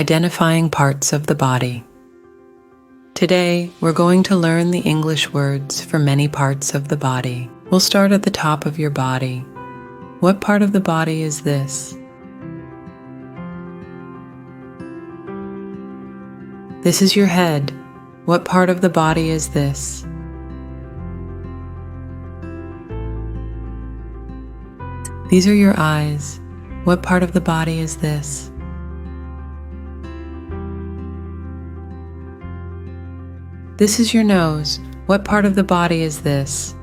identifying parts of the body. Today, we're going to learn the English words for many parts of the body. We'll start at the top of your body. What part of the body is this? This is your head. What part of the body is this? These are your eyes. What part of the body is this? This is your nose. What part of the body is this?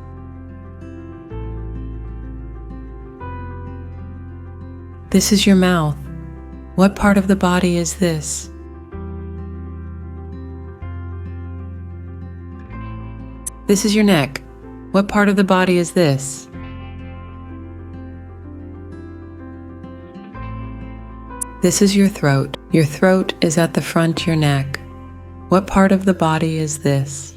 This is your mouth. What part of the body is this? This is your neck. What part of the body is this? This is your throat. Your throat is at the front of your neck. What part of the body is this?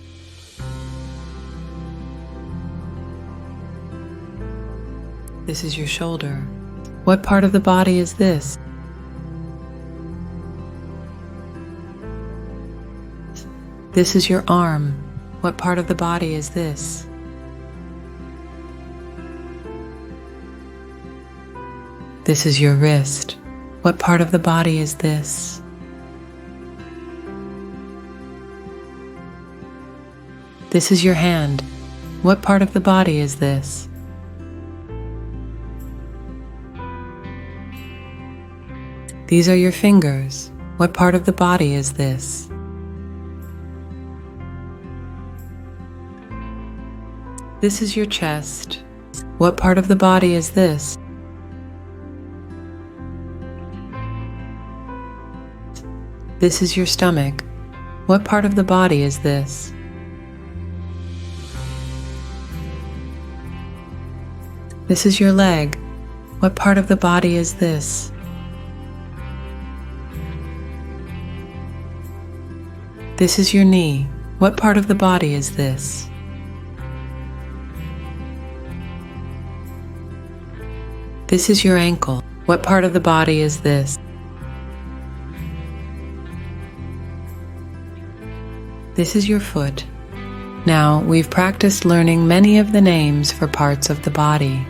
This is your shoulder. What part of the body is this? This is your arm. What part of the body is this? This is your wrist. What part of the body is this? This is your hand. What part of the body is this? These are your fingers. What part of the body is this? This is your chest. What part of the body is this? This is your stomach. What part of the body is this? This is your leg. What part of the body is this? This is your knee. What part of the body is this? This is your ankle. What part of the body is this? This is your foot. Now, we've practiced learning many of the names for parts of the body.